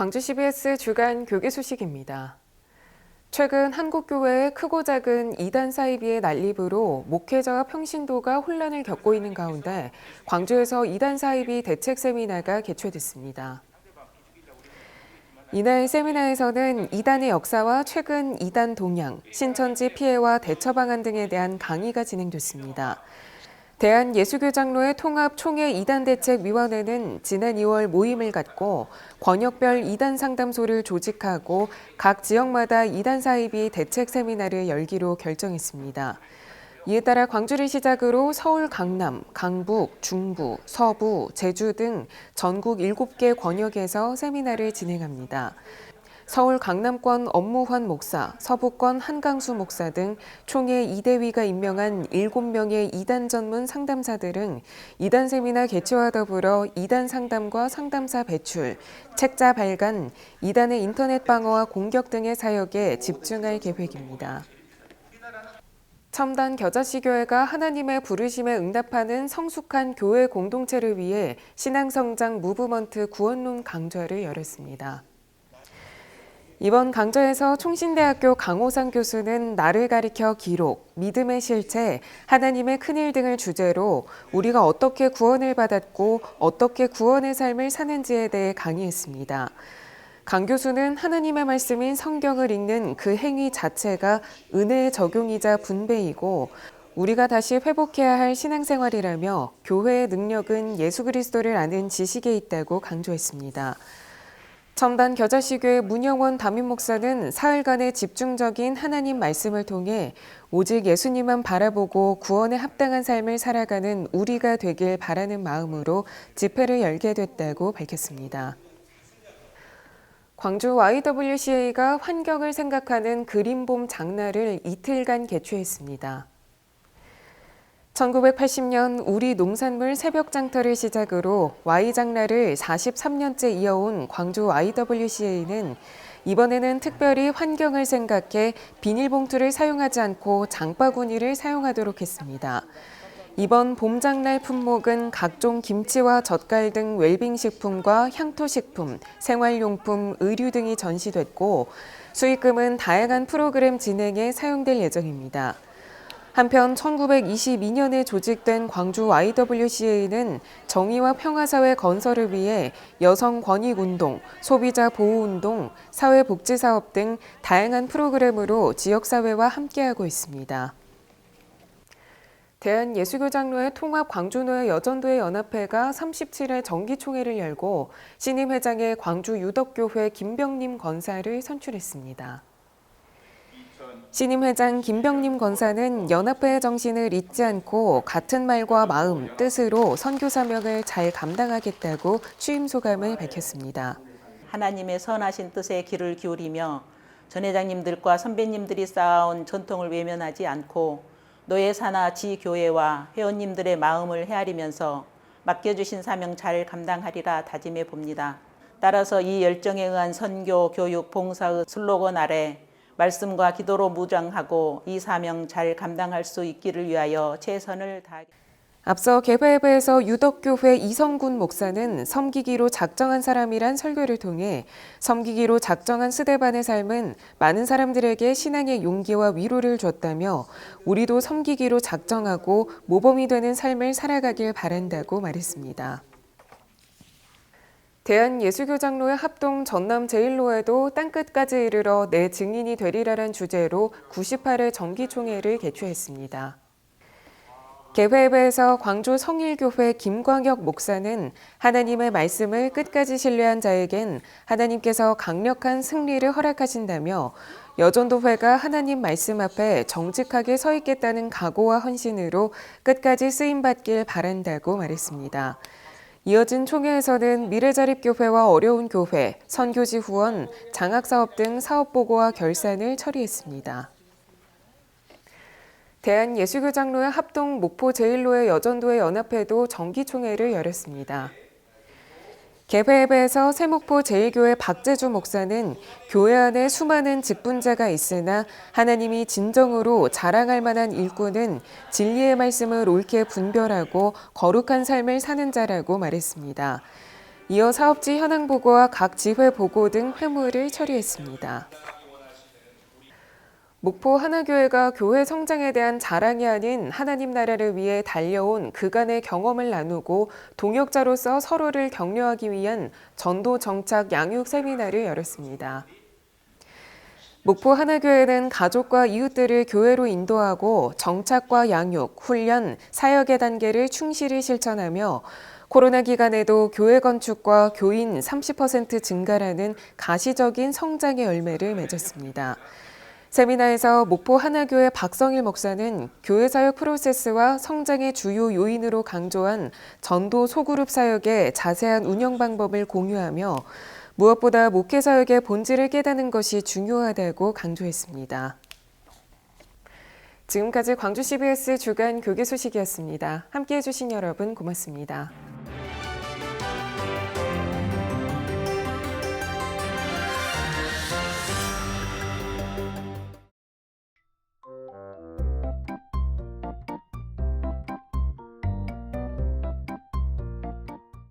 광주 CBS 주간 교계 소식입니다. 최근 한국교회의 크고 작은 이단 사이비의 난립으로 목회자와 평신도가 혼란을 겪고 있는 가운데 광주에서 이단 사이비 대책 세미나가 개최됐습니다. 이날 세미나에서는 이단의 역사와 최근 이단 동향, 신천지 피해와 대처 방안 등에 대한 강의가 진행됐습니다. 대한예수교장로회 통합 총회 이단대책위원회는 지난 2월 모임을 갖고 권역별 이단 상담소를 조직하고 각 지역마다 이단 사이비 대책 세미나를 열기로 결정했습니다. 이에 따라 광주를 시작으로 서울 강남, 강북, 중부, 서부, 제주 등 전국 7개 권역에서 세미나를 진행합니다. 서울 강남권 엄무환 목사, 서부권 한강수 목사 등 총회 이대위가 임명한 7명의 이단 전문 상담사들은 이단 세미나 개최와 더불어 이단 상담과 상담사 배출, 책자 발간, 이단의 인터넷 방어와 공격 등의 사역에 집중할 계획입니다. 첨단 겨자씨교회가 하나님의 부르심에 응답하는 성숙한 교회 공동체를 위해 신앙성장 무브먼트 구원론 강좌를 열었습니다. 이번 강좌에서 총신대학교 강호상 교수는 나를 가리켜 기록, 믿음의 실체, 하나님의 큰일 등을 주제로 우리가 어떻게 구원을 받았고 어떻게 구원의 삶을 사는지에 대해 강의했습니다. 강 교수는 하나님의 말씀인 성경을 읽는 그 행위 자체가 은혜의 적용이자 분배이고 우리가 다시 회복해야 할 신앙생활이라며 교회의 능력은 예수 그리스도를 아는 지식에 있다고 강조했습니다. 첨단 겨자씨교회 문영원 담임 목사는 사흘간의 집중적인 하나님 말씀을 통해 오직 예수님만 바라보고 구원에 합당한 삶을 살아가는 우리가 되길 바라는 마음으로 집회를 열게 됐다고 밝혔습니다. 광주 YWCA가 환경을 생각하는 그린봄 장날을 이틀간 개최했습니다. 1980년 우리 농산물 새벽 장터를 시작으로 Y장날을 43년째 이어온 광주 YWCA는 이번에는 특별히 환경을 생각해 비닐봉투를 사용하지 않고 장바구니를 사용하도록 했습니다. 이번 봄장날 품목은 각종 김치와 젓갈 등 웰빙식품과 향토식품, 생활용품, 의류 등이 전시됐고 수익금은 다양한 프로그램 진행에 사용될 예정입니다. 한편 1922년에 조직된 광주 YWCA는 정의와 평화사회 건설을 위해 여성 권익운동, 소비자 보호운동, 사회복지사업 등 다양한 프로그램으로 지역사회와 함께하고 있습니다. 대한예수교장로회 통합 광주노예 여전도회 연합회가 37회 정기총회를 열고 신임 회장의 광주 유덕교회 김병림 권사를 선출했습니다. 신임 회장 김병림 권사는 연합회의 정신을 잊지 않고 같은 말과 마음, 뜻으로 선교 사명을 잘 감당하겠다고 취임 소감을 밝혔습니다. 하나님의 선하신 뜻에 귀를 기울이며 전 회장님들과 선배님들이 쌓아온 전통을 외면하지 않고 노예사나 지교회와 회원님들의 마음을 헤아리면서 맡겨주신 사명 잘 감당하리라 다짐해 봅니다. 따라서 이 열정에 의한 선교, 교육, 봉사의 슬로건 아래 말씀과 기도로 무장하고 이 사명 잘 감당할 수 있기를 위하여 최선을 다하겠습니다. 앞서 개회회에서 유덕교회 이성군 목사는 섬기기로 작정한 사람이란 설교를 통해 섬기기로 작정한 스데반의 삶은 많은 사람들에게 신앙의 용기와 위로를 줬다며 우리도 섬기기로 작정하고 모범이 되는 삶을 살아가길 바란다고 말했습니다. 대한예수교장로회 합동 전남 제1로에도 땅끝까지 이르러 내 증인이 되리라란 주제로 98회 정기총회를 개최했습니다. 개회에서 광주 성일교회 김광혁 목사는 하나님의 말씀을 끝까지 신뢰한 자에겐 하나님께서 강력한 승리를 허락하신다며 여전도회가 하나님 말씀 앞에 정직하게 서 있겠다는 각오와 헌신으로 끝까지 쓰임받길 바란다고 말했습니다. 이어진 총회에서는 미래자립교회와 어려운 교회, 선교지 후원, 장학사업 등 사업보고와 결산을 처리했습니다. 대한예수교장로회 합동 목포 제1로의 여전도회 연합회도 정기총회를 열었습니다. 개회에서 세목포 제1교회 박재주 목사는 교회 안에 수많은 직분자가 있으나 하나님이 진정으로 자랑할 만한 일꾼은 진리의 말씀을 옳게 분별하고 거룩한 삶을 사는 자라고 말했습니다. 이어 사업지 현황 보고와 각 지회 보고 등 회무를 처리했습니다. 목포 하나교회가 교회 성장에 대한 자랑이 아닌 하나님 나라를 위해 달려온 그간의 경험을 나누고 동역자로서 서로를 격려하기 위한 전도 정착 양육 세미나를 열었습니다. 목포 하나교회는 가족과 이웃들을 교회로 인도하고 정착과 양육, 훈련, 사역의 단계를 충실히 실천하며 코로나 기간에도 교회 건축과 교인 30% 증가라는 가시적인 성장의 열매를 맺었습니다. 세미나에서 목포 하나교회 박성일 목사는 교회 사역 프로세스와 성장의 주요 요인으로 강조한 전도 소그룹 사역의 자세한 운영 방법을 공유하며 무엇보다 목회 사역의 본질을 깨닫는 것이 중요하다고 강조했습니다. 지금까지 광주 CBS 주간 교계 소식이었습니다. 함께해 주신 여러분 고맙습니다.